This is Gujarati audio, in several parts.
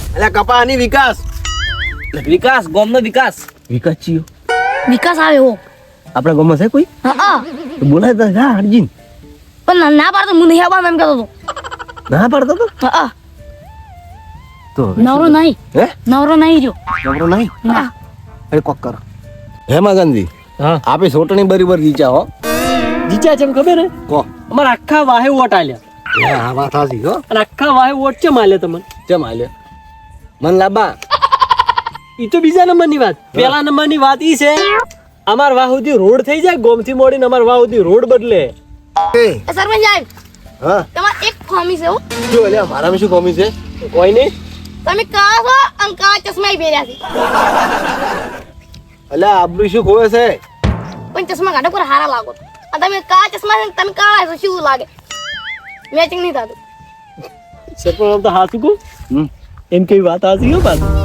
એટલે કપાની વિકાસ વિકાસ ગામનો વિકાસ ચિયો વિકાસ આવે હો આપણા ગામમાં છે કોઈ હા તો બોલાય તો જા હરજીન પણ ના પાડતો હું નહીં આવવાનું એમ કહેતો હતો ના પાડતો તો હા તો નવરો નહીં હે નવરો નહીં જો નવરો નહીં હા અરે કોક કરો હે મગનજી હા આપે સોટણી બરીબર જીચા હો જીચા છે એમ ખબર હે કો અમારા આખા વાહે વોટ આલ્યા આ વાત હાસી હો અને આખા વાહે વોટ છે માલ્યા તમને કેમ આલ્યો મન લાબા ઈ તો બીજા નંબરની વાત પહેલા નંબરની વાત ઈ છે અમાર વાહ સુધી રોડ થઈ જાય ગોમથી મોડીને અમાર વાહ સુધી રોડ બદલે એ સરપંચ સાહેબ હા તમારે એક ખોમી છે હો જો એટલે મારામાં શું કોમી છે કોઈ નહીં તમે કાળા છો અને કાળા ચશ્મા પહેર્યા છે એટલે આબરૂ શું ખોવે છે પણ ચશ્મા કાઢો પર હારા લાગો અને તમે કાળા ચશ્મા છે ને તમે કાળા છો શું લાગે મેચિંગ નહીં થતું સરપંચ આમ તો હાસું કહું એમ કઈ વાત હાસી હો પાછું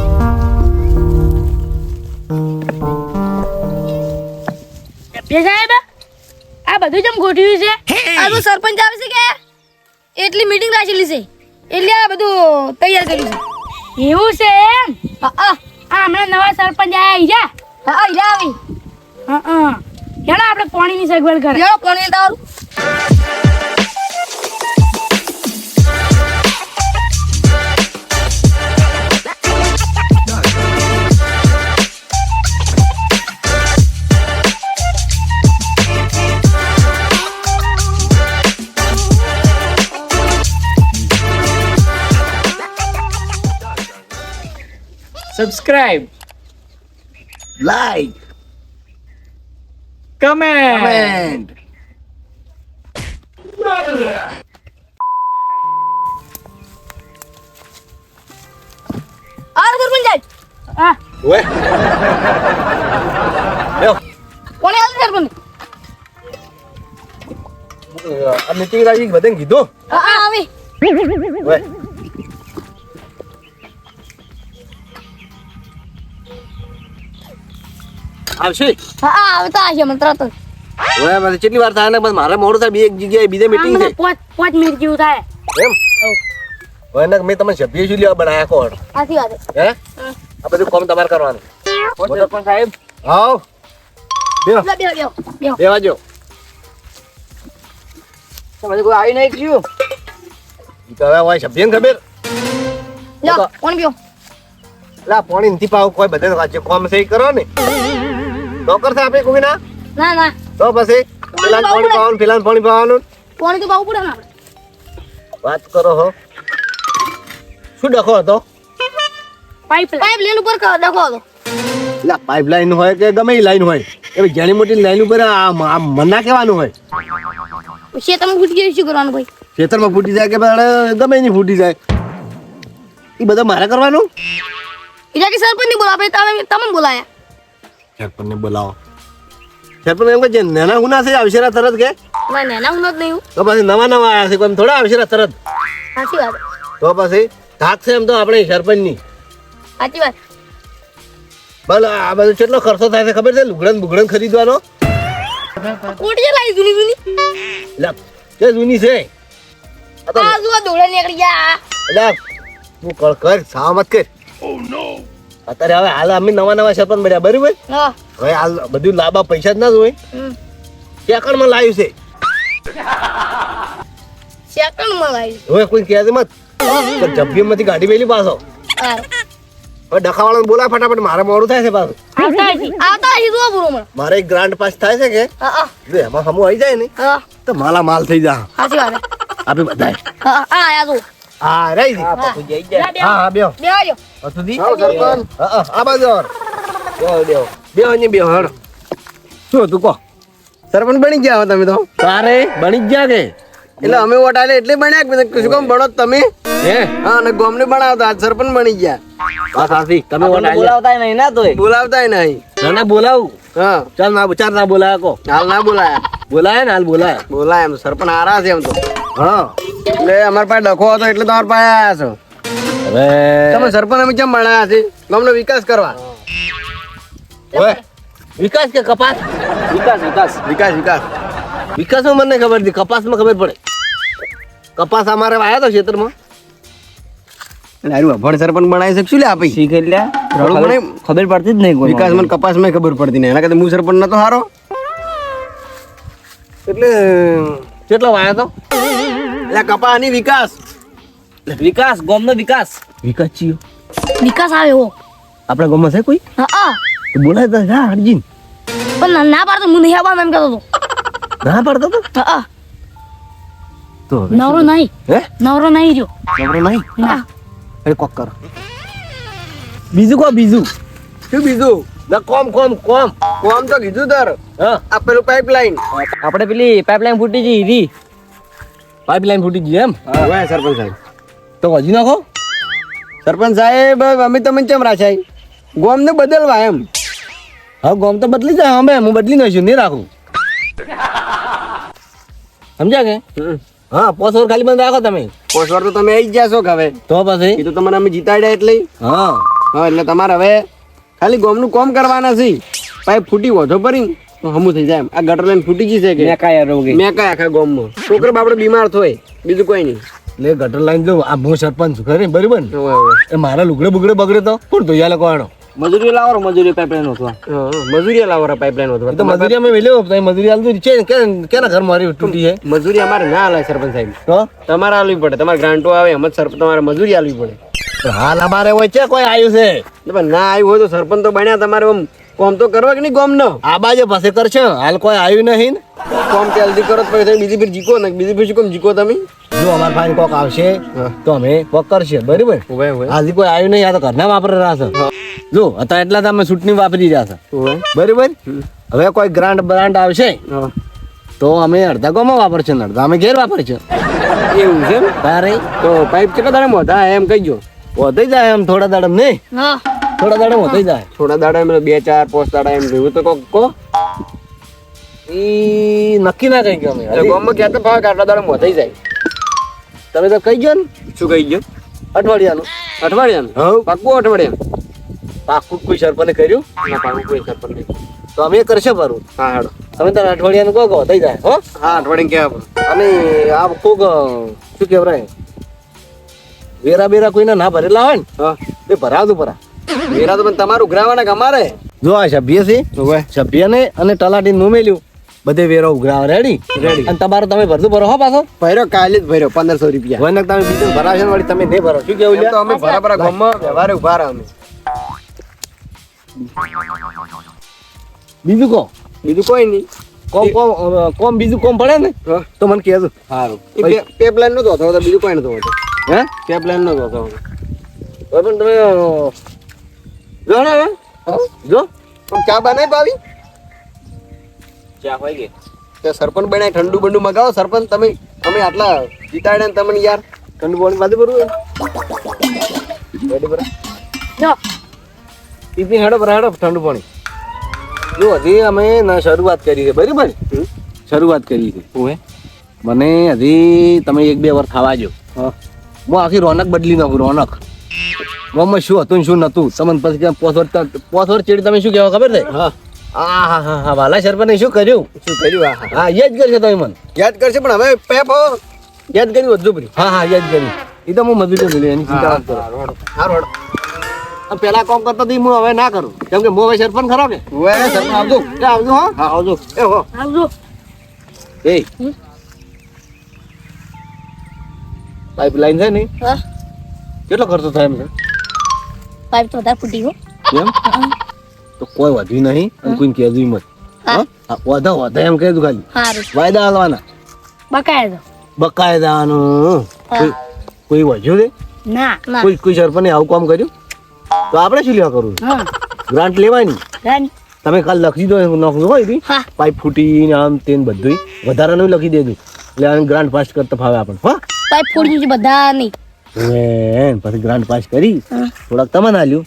બે સાહેબ આ બધું જેમ ગોઠવ્યું છે આ તો સરપંચ આવે છે કે એટલી મીટિંગ રાખેલી છે એટલે આ બધું તૈયાર કર્યું છે એવું છે એમ હા હમણાં નવા સરપંચ આયા જા હા જા આવી હા હેડો આપણે પાણીની સગવડ કરે હેડો પાણી દારૂ સબસ્ક્રાઇબ લાઈક કમેન્ટ કમેન્ટ આ સરપંચ સાહેબ હા ઓએ લ્યો કોને આવે સરપંચ આ મીટિંગ રાખી બધાને કીધું હા આવી ઓએ આવશે હા આવતા હશે મને તરત ઓએ મને કેટલી વાર થાય ને બસ મારે મોડું થાય બે એક જગ્યાએ બીજે મીટિંગ છે પાંચ મિનિટ જેવું થાય એમ ઓએ ને મેં તમને સભ્ય શું લેવા બનાયા કોણ સાચી વાત હે આ બધું કામ તમારે કરવાનું સરપંચ સાહેબ આવ બેહો બે બેવા જો તમે કોઈ આવી નહીં ગયું ઈ તો હવે હોય સભ્યને ખબર લ્યો કોણ બ્યો લા પાણી નથી પાવ કોઈ બધે રાજ્ય કામ છે ઈ કરો ને નોકર છે આપણે કોઈ ના ના ના તો પછી પેલા પાણી પાવાનું પેલા પાણી પાવાનું પાણી તો પાવું પડે ને આપણે વાત કરો હો શું ડખો હતો પાઇપ લાઈન ઉપર ડખો હતો લા પાઇપલાઇન હોય કે ગમે ઈ લાઈન હોય એ જાણી મોટી લાઈન ઉપર આ મના કહેવાનું હોય તમે ફૂટી જાય શું કરવાનું ભાઈ ખેતરમાં ફૂટી જાય કે ગમે એની ફૂટી જાય એ બધા મારે કરવાનું એટલે કે સરપંચ ની બોલાવે તમે બોલાયા સરપંચને બોલાવો સરપંચ એમ કે જે નાના ગુના છે આવશે તરત કે ના ના હું જ નહીં તો પછી નવા નવા આવ્યા છે કોઈ થોડા આવશે તરત સાચી વાત તો પછી ધાક છે એમ તો આપણે સરપંચની સાચી વાત ભલે આ બધું કેટલો ખર્ચો થાય છે ખબર છે લુગડન બુગડન ખરીદવાનો કોટી લાવી જૂની જૂની એટલે કે જૂની છે આ તો આ જુઓ દોડે નીકળી ગયા એટલે તું કર સાવ મત કર અત્યારે હવે હાલ અમે નવા નવા સરપંચ મળ્યા બરાબર હા હવે હાલ બધું લાંબા પૈસા જ ના જ હોય સેકન્ડમાં લાવ્યું છે સેકન્ડ માં લાવી હવે કોઈ કહે મત જબ્બીમાંથી ગાડી મેલી પાછો હવે ડખાવાળાને બોલાય ફટાફટ મારે મોડું થાય છે પાછું આવતા જુઓ પૂરો મને મારે એક ગ્રાન્ડ પાસ થાય છે કે હા જો એમાં હમું આવી જાય ને હા તો માલા માલ થઈ જા સાચી વાત આપે બધાય હા હા આયા તું હા રહી દી હા હા બેહો બે આવજો સુધી સરપંચ આ બાજુ બેહો ને બેહો હળ શું તું કહો સરપંચ બની ગયા હો તમે તો તારે બની જ ગયા કે એટલે અમે વોટ આલે એટલે બન્યા કે શું કામ ભણો તમે હે હા અને ગોમને બનાવતા આજ સરપંચ બની ગયા બસ આસી તમે વોટ આલ્યા. બોલાવતા નહીં ના તોય બોલાવતાય નહીં ના ના બોલાવું હા ચાલ ના બોલાયા કો હાલ ના બોલાયા બોલાય ને હાલ બોલાય બોલાય એમ સરપંચ આરા છે એમ તો હા એટલે અમારા પાસે ડખો હતો એટલે તમારા પાસે આયા છો હવે તમે સરપંચ અમે કેમ બનાયા છે ગામનો વિકાસ કરવા ઓય વિકાસ કે કપાસ વિકાસ વિકાસ વિકાસ વિકાસ વિકાસમાં મને ખબર હતી કપાસમાં ખબર પડે કપાસ અમારે વાયા તો ખેતરમાં લારું અભણ સરપંચ બનાવી શકશું લે આપી શીખ એટલે રડું મને ખબર પડતી જ નહીં કોઈ વિકાસ મને કપાસ માં ખબર પડતી નહીં એના કરતા હું સરપંચ નતો હારો એટલે કેટલો વાયા તો એટલે કપા ની વિકાસ વિકાસ ગામનો વિકાસ વિકાસ ચિયો વિકાસ આવે એવો આપણા ગામમાં છે કોઈ હા તો બોલાય તો જા અર્જુન પણ ના પાડતો હું નહીં આવવાનું એમ કહેતો હતો ના પાડતો તો હા તો હવે નવરો નહીં હે નવરો નહીં રહ્યો નવરો નહીં ના અરે કોક કરો બીજું કો બીજું શું બીજું ના કોમ કોમ કોમ કોમ તો કીધું તાર હા આ પેલું પાઇપલાઇન આપણે પેલી પાઇપલાઇન ફૂટી ગઈ રી પાઇપલાઇન ફૂટી ગઈ એમ હોય સરપંચ સાહેબ તો હજી નાખો સરપંચ સાહેબ અમે તમને ચમ રાખાય ગોમ ને બદલવા એમ હા ગામ તો બદલી જાય અમે હું બદલી નાખીશું નહીં રાખું સમજ્યા કે હા 5 વર્ષ ખાલી બંધ રાખો તમે પોસવાર તો તમે આવી જ ગયા છો કે હવે તો પછી એ તો તમને અમે જીતાડ્યા એટલે હા હા એટલે તમારે હવે ખાલી ગોમનું કામ કરવાના છે પાઇપ ફૂટી વધો પડી તો હમું થઈ જાય એમ આ ગટર લાઈન ફૂટી ગઈ છે કે મેં કાંઈ રોગી મેં કઈ આખા ગામમાં છોકરો બાપડે બીમાર થાય બીજું કોઈ નહીં એટલે ગટર લાઈન જો આ હું સરપંચ છું ખરી બરાબર ને હોય, હોય. એ મારા લુગડે બુગડે બગડે તો કોણ ધોયા લોકો આનો મજૂરી લાવો મજૂરી પાઇપલાઇન હોતો હા, મજૂરી લાવો પાઇપલાઇન એ તો વધવા મજૂરી અમે વેલ્યો તો મજૂરી આલતું છે કેના ઘર મારી તૂટી છે મજૂરી અમારે ના હાલે સરપંચ સાહેબ તો તમારે આલવી પડે તમારે ગ્રાન્ટો આવે એમ જ સરપંચ તમારે મજૂરી આલવી પડે હાલ અમારે હોય છે કોઈ આવ્યું છે પણ ના આવ્યું હોય તો સરપંચ તો બન્યા તમારે આમ કોમ તો કરવા કે નહીં ગોમ નો આ બાજુ પાસે કરશે હાલ કોઈ આવ્યું નહીં ને. કોમ જલ્દી કરો તો પછી તમે બીજી ફેર જીકો ને બીજી ફેર શું કેમ જીકો તમે જો અમારા ભાઈ કોક આવશે તો અમે કોક કરશે બરાબર હોય હોય હાજી કોઈ આવ્યું નહીં આ તો ઘરના વાપરી રહ્યા છે જો અત્યારે એટલા તો અમે ચૂંટણી વાપરી રહ્યા છે હોય બરાબર હવે કોઈ ગ્રાન્ટ બ્રાન્ડ આવશે હા. તો અમે અડધા ગામમાં વાપરશે ને અડધા અમે ઘેર વાપરશે એવું છે એમ? તારે તો પાઇપ કેટલા દાડે મોટા એમ કહીજો વધી જાય એમ થોડા દાડમ નહીં હા થોડા દાડમ વધી જાય થોડા દાડા એમ 2 4 5 દાડા એમ જોયું તો કોક કો ઈ નક્કી ના કહી ગયો અમે એટલે ગામમાં ક્યાં તો ભાવ કે આટલા દાડા મોટાઈ જાય તમે તો કહી ગયો ને શું કહી ગયો અઠવાડિયાનું અઠવાડિયાનું હવ પાકું અઠવાડિયાનું પાકું કોઈ સરપંચે કર્યું ના પાકું કોઈ સરપંચ નહીં તો અમે એ કરશે ભરું હા હેડો તમે તારે અઠવાડિયાનું કહો થઈ જાય હો હા અઠવાડિયાનું કેવા અને આ કોક શું કહેવાય વેરા બેરા કોઈને ના ભરેલા હોય ને હા એ ભરાવતું પરા વેરા તો પણ તમારું ઉઘરાવાના કે અમારે જો આ સભ્ય છે સભ્યને અને તલાટી નું મેલ્યું બધે વેરો ઉઘરાવ રેડી Ready. અને તમારે તમે ભરતું ભરો હો પાછો ભર્યો કાલે જ ભર્યો 1500 રૂપિયા વનક તમે બીજું ભરાવશે ને વળી તમે નહીં ભરો શું કેવું એમ તો અમે ભરા ભરા ગામમાં વ્યવહારે ઉભા રહ્યા અમે બીજું કહો બીજું કોઈ નહીં કોમ બીજું કોમ પડે ને હા. તો મને કહેજો સારું પેપલાઈન નો ધોતો હતો બીજું કોઈ નતો હોતો હે પેપલાઈન નો ધોતો હતો હવે પણ તમે જો ને હવે જો પણ ચા બનાવી પાવી ચા હોય કે તે સરપંચ બનાવી ઠંડુ બંડુ મગાવો સરપંચ તમે અમે આટલા જીતાડ્યા ને તમને યાર ઠંડુ પાણી બાજુ ભરવું રેડી ભરા જો ટીપી હેડો ભરા હેડો ઠંડુ પાણી જો હજી અમે ના શરૂઆત કરી છે બરાબર શરૂઆત કરી છે ઓએ મને હજી તમે 1-2 વાર થવા જો હા હું આખી રોનક બદલી નાખું રોનક ગામમાં શું હતું ને શું નતું તમને પછી ક્યાં પોસવર ચેડી તમે શું કહેવા ખબર છે હા હા વાલા સરપંચે શું કર્યું શું કર્યું આ હા યાદ કરશે તમે મને યાદ કરશે પણ હવે પેપ યાદ કર્યું વધુ પડી હા યાદ કર્યું એ તો હું મજૂરી મિલી એની ચિંતા ના કરો હારું આ પેલા કામ કરતો હતી હું હવે ના કરું કેમ કે હું હવે સરપંચ ખરો કે ઓએ સરપંચ આવજો એ આવજો હા હા આવજો એ હો આવજો એ પાઇપલાઇન છે ને હા કેટલો ખર્ચો થાય એમ છે પાઇપ તો વધારે ફૂટી ગયો એમ તો કોઈ વધ્યું નહીં અને કોઈને કહેજો મત હા વધા એમ કહેજો ખાલી સારું વાયદા હાલવાના બકાય દો બકાયદાનું કોઈ વધ્યું ને ના ના કોઈ સરપંચે આવું કામ કર્યું તો આપણે શું લેવા કરવું હા ગ્રાન્ટ લેવાની રાન તમે કાલ લખી દો નોખું હોય બી હા પાઇપ ફૂટી ને આમ તેન બધું વધારાનું લખી દેજો એટલે આને ગ્રાન્ટ પાસ કરતા ફાવે આપણને હા પાઇપ ફૂટી ગયું છે બધા નહીં પછી ગ્રાન્ટ પાસ કરી હા થોડાક તમને આલ્યું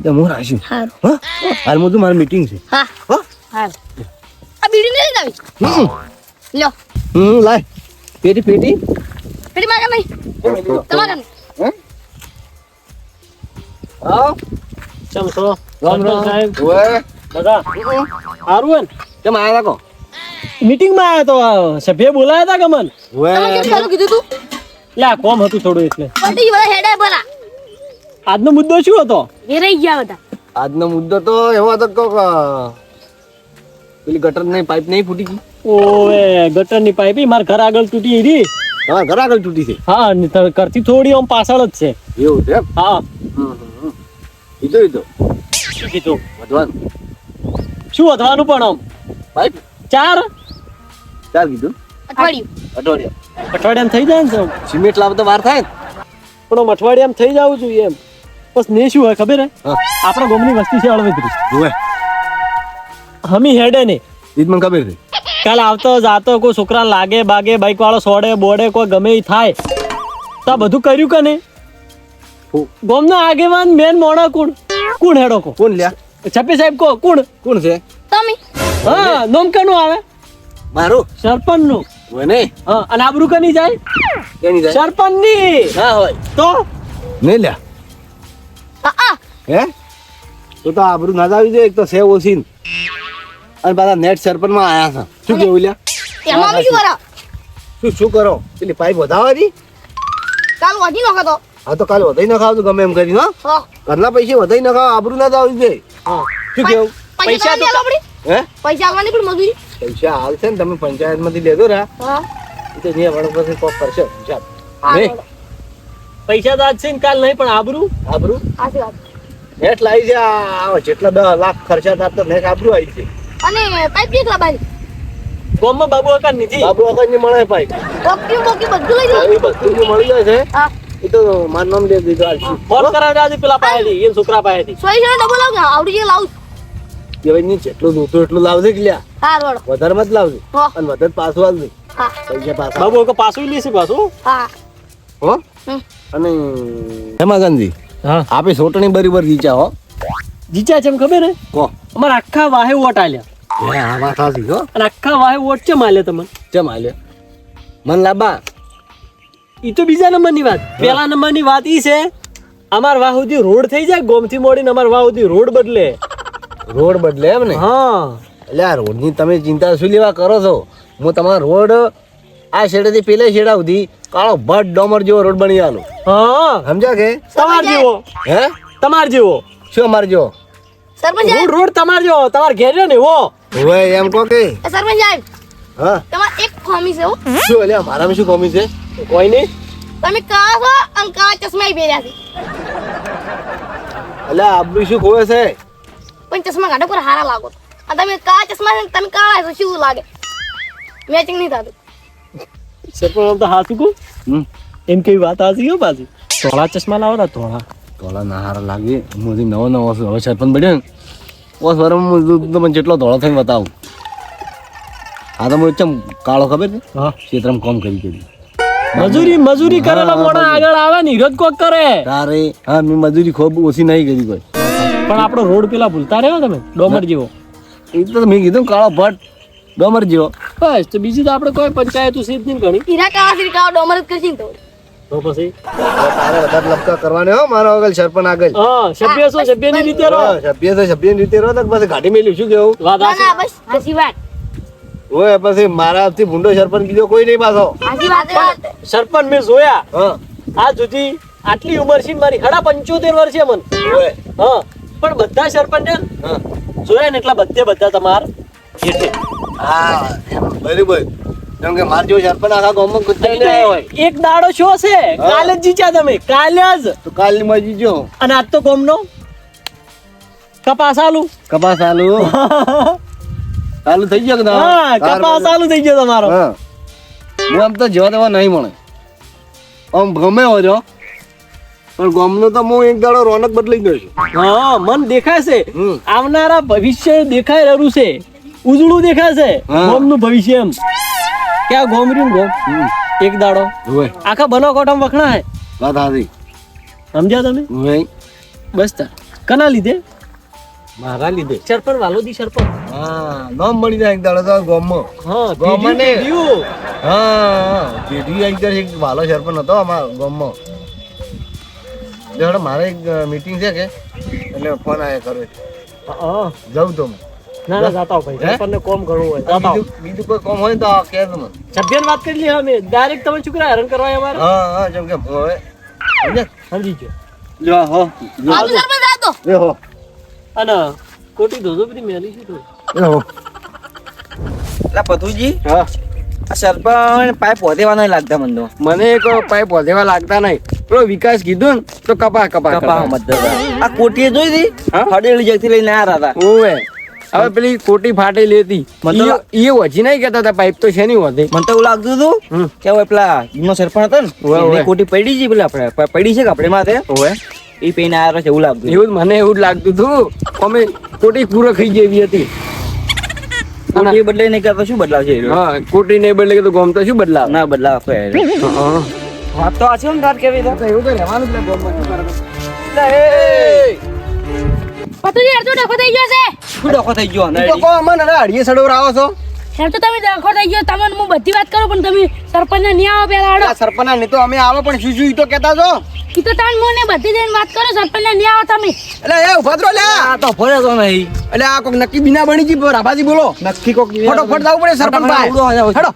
તો હું રાખ્યું સારું હા હાલ હું મારી મીટિંગ છે હા હા સારું આ બીડી નહીં આવી લ્યો લાય પેટી પેટી પેલી માગા નહીં તમારા નહીં આવો ચમ છો રામ રામ. સાહેબ ઓએ દાદા સારું હોય ને કેમ આયા રાખો મીટિંગમાં આવ્યા તો સભ્ય બોલાયા હતા કે મન તમે કેમ ચાલુ કીધું તું એટલે આ કોમ હતું થોડું એટલે પટી બધા હેડે ભલા આજનો મુદ્દો શું હતો? એ રહી ગયા બધા. આજનો મુદ્દો તો એવો હતો કે પેલી ગટર ની પાઇપ નહીં ફૂટી ગઈ. ઓએ ગટરની પાઇપ મારા ઘર આગળ તૂટી રહી. તમારા ઘર આગળ તૂટી છે? હા કરતી થોડી આમ પાછળ જ છે. એવું છે એમ? હા કીધું શું કીધું? વધવાનું શું વધવાનું પણ આમ પાઇપ ચાર કીધું અઠવાડિયું. અઠવાડિયામાં થઈ જાય ને સિમેન્ટ લાવતા વાર થાય ને. પણ આમ અઠવાડિયામાં થઈ જવું જોઈએ એમ. બસ ને શું હોય ખબર હે? હા. આપણા ગામની વસ્તી છે અળવેતરી. જોવે હમી હેડે ને ઈ જ મને ખબર છે. કાલે આવતો જાતો કોઈ છોકરા લાગે બાગે બાઈક વાળો સોડે બોડે કોઈ ગમે ઈ થાય તો આ બધું કર્યું કે ને ગામનો આગેવાન મેન મોણો કોણ હેડો કો કોણ લ્યા? છપી સાહેબ કો કોણ છે? તમે હા નોમ કનું આવે? મારું સરપંચ નું. હોય નહીં? હા અને આબરૂ કની જાય? કેની જાય? સરપંચ ની. ના હોય તો નહીં લ્યા. હે તો આબરૂ ના જ આવી જાય. એક તો સેવ ઓછી ને. અને પાછા નેટ સરપંચ માં આયા છે. શું કેવું લ્યા? એમાં અમે શું કરો? શું કરો? પેલી પાઇપ વધારવાની? કાલ વધી નાખો તો. હા તો કાલે વધાઈ ના ખાવ તો ગમે એમ કરી. હા હા. ઘરના પૈસે વધાઈ ના ખાવ, આબરૂ ના જ આવી જાય. શું કેવું? પૈસા તો આપણી હે પૈસા આવવાની પણ મજૂરી. પૈસા હાલ છે ને તમે પંચાયત માંથી લેજો રા. હા. એ તો જે વણ પછી કોક કરશે હિસાબ. હા, નહીં? પૈસા તો આજ છે ને કાલ નહીં પણ આબરૂ આબરૂ સાચી વાત. નેટ લાવી છે. આ જેટલા 10 લાખ ખર્ચા થાય તો નેટ આબરૂ આવી છે. અને પાઇપ કેટલા બારી? ગામમાં બાબુ કાકા નીતિ બાબુ વખત ની મળે પાઇપ. બોકી બધું લઈ જાઓ. એ બધું જે મળી જાય છે હા. એ તો મારું નામ દે દીધું આલસી. ફોન કરાવજો આજે પેલા પાસેથી એ છોકરા પાસેથી. સોય ડબલ આવ આવડી જે લાવું. કે ભાઈ ની જેટલું દૂધું એટલું લાવજે કે લ્યા. હા રોડ. વધારે મત લાવજે. હા. અને વધારે પાછું આવજે. હા. પૈસા પાછા. બાબુ કાકા પાછું લેશે પાછું. હા. હો હમ. અને હેમા ગાંધી હા આપે સોટણી બરીબર જીચા હો. જીચા છે એમ ખબર હે? કો અમારા આખા વાહે વોટ આલ્યા હે આ વાત સાચી હો. અને આખા વાહે વોટ ચમ આલ્યા તમને? ચમ આલ્યો મન લાબા. ઈ તો બીજા નંબરની વાત. પેલા નંબરની વાત ઈ છે અમાર વાહ સુધી રોડ થઈ જાય ગોમથી મોડીને અમાર વાહ સુધી રોડ બદલે. રોડ બદલે એમ ને? હા એટલે આ રોડની તમે ચિંતા શું લેવા કરો છો? હું તમારો રોડ આ છેડેથી પેલે છેડા સુધી કાળો ભટ ડોમર જેવો રોડ બની આલું. હા સમજ્યા કે? તમાર જેવો. હે તમાર જેવો શું અમાર જો? સરપંચ સાહેબ. રોડ તમાર જેવો. તમાર ઘેર રહ્યો ને એવો. હવે એમ કહો કે સરપંચ સાહેબ હા તમારે એક ખોમી છે હો. શું એટલે મારામાં શું કોમી છે? કોઈ નહીં. તમે કાળા છો અને કાળા ચશ્મા પહેર્યા છે. એટલે આબરૂ શું ખોવે છે? પણ ચશ્મા કાઢો પર હારા લાગો છો. અને તમે કાળા ચશ્મા છે ને તમે કાળા છો શું લાગે? મેચિંગ નહીં થતું. સરપંચ આમ તો હાચું કહું હમ એમ કેવી વાત હાચી હો પાછી. ધોળા ચશ્મા લાવો ને ધોળા. ધોળા ના હારા લાગે. મોદી નવો હવે સરપંચ બન્યો ને ઓસ વારમાં તમે જેટલો ધોળો થઈને બતાવું. આ તો મને ચમ કાળો ખબર છે? હા ક્ષેત્રમાં કામ કરી મજૂરી કરેલા મોણા આગળ આવે ને વિરોધ કોક કરે. તારે હા મેં મજૂરી ખૂબ ઓછી નહીં કરી કોઈ. પણ આપણો રોડ પેલા ભૂલતા રહ્યો તમે ડોમર જેવો. એ તો મેં કીધું કાળો ભટ્ટ ડોમર જેવો. બસ તો બીજું તો આપણે કોઈ પંચાયત છે જ નહીં ઘણી. હીરા કાળા છે કાળા ડોમર જ કરશી ને તો. તો પછી તારે વધારે લપકા કરવાને હો મારો આગળ સરપંચ આગળ. હા સભ્યની રીતે રહો. સભ્ય તો સભ્યની રીતે રહો તો પછી ઘાટી મેલ્યું શું કેવું? વાત ના હાચી. ના બસ હાચી વાત. ઓય પછી મારાથી ભૂંડો સરપંચ કીધો કોઈ નહીં પાછો. હાચી વાત. સરપંચ મેં જોયા હા આ સુધી આટલી ઉંમર છે મારી 75 વર્ષે મન. ઓય હા પણ બધા સરપંચ ને હા જોયા ને એટલા બધા તમાર જેઠે. હા એમ બરાબર. કેમ કે માર જેવો સરપંચ આખા ગામમાં કુત્તા નહીં આવ્યો હોય. એક દાડો શો છે કાલે જ જીત્યા તમે કાલે જ. તો કાલની મજી જો અને આજ તો ગામનો કપાસ આલુ. કપાસ આલુ ચાલુ થઈ ગયો કે ના? હા કપાસ આલુ થઈ ગયો તમારો. હા હું આમ તો જેવા તેવા નહીં મળે. આમ ગમે હો જો પણ ગામનો તો હું એક દાડો રોનક બદલાઈ ગયો છું. હા મન દેખાય છે હમ. આવનારા ભવિષ્ય દેખાઈ રહ્યું છે. ઉજળું દેખાય છે હા. ગોમનું ભવિષ્ય એમ. ક્યાં ગોમ રહ્યું ગોમ એક દાડો હોય આખા બનાસકાંઠામાં વખણા હે. વાત હાથી સમજ્યા તમે? હોય બસ તાર કના લીધે? મારા લીધે. સરપંચ વાલોદી સરપંચ. હા નામ મળી જાય એક દાડો તો ગામમાં. હા ગોમને. પીઢીયું. હા પેઢી એક દાડો એક વાલો સરપંચ હતો અમારા ગામમાં. એટલે મારે એક મીટિંગ છે કે એટલે ફોન આવ્યા કરે હા જાઉં તો હું. ના ના જાતા હો ભાઈ હે? સરપંચને કોમ કરવું હોય જાતા હો. બીજું કોઈ કામ હોય ને તો કહે તમે. સભ્યની વાત કરી લી અમે ડાયરેક્ટ તમે શું કર્યા હેરાન કરવા અમારે. હા હા જેમ કે હું હવે સમજ્યા? સમજી ગયો. જો હો આ તો સરપંચ આ તો એ હો અને ખોટી ધોધો બધી મેલી છે તો એ હો એટલે પથુજી હા આ સરપંચ પાઇપ વધેવા નહીં લાગતા મને તો મને એક પાઇપ વધેવા લાગતા નહીં પેલો વિકાસ કીધું ને તો કપા કપા કપા મત આ કોટીએ જોઈ હતી હા? હડેલી જગથી લઈને આવ્યા હતા ઓવે હવે પેલી કોટી ફાટેલી હતી મને તો એ વજી નહીં કહેતા હતા પાઇપ તો છે નહીં વધે મને તો એવું લાગતું હતું હમ. કે હવે પેલા જૂનો સરપંચ હતો ને ઓવે, ઓવે. એની કોટી પડી છે પેલા આપણે પડી છે કપડે માથે ઓવે એ પૈને આવ્યા છે એવું લાગતું એવું જ મને એવું જ લાગતું હતું અમે કોટી પૂરો ખાઈ જેવી હતી કોટી બદલે નહીં કરતા શું બદલાવશે એ રહ્યો? હા કોટી નહીં બદલે કે તો ગોમ તો શું બદલાવ ના બદલાવ કોઈ વાત તો આ છે ને તાર કેવી તો એવું તો રહેવાનું જ ને ગોમમાં શું કરવાનું? પતુજી હેર તો ડખો થઈ ગયો છે શું ડખો થઈ ગયો ઈ તો કહો અમને હવે અડીએ સડોર આવો છો હેર તો તમે ડખો થઈ ગયો તમને હું બધી વાત કરું પણ તમે સરપંચને નહીં આવો પેલા હાડો આ સરપંચ ને તો અમે આવો પણ શું શું ઈ તો કહેતા છો ઈ તો તાન મને બધી જઈને વાત કરો સરપંચને નહીં આવો તમે એટલે એ ઉભા તો લે આ તો ભરે તો નહીં એટલે આ કોક નક્કી બીના બની જી રાભાજી બોલો નક્કી કોક ફટોફટ જવું પડે સરપંચ પાસે ઉડો, હેડો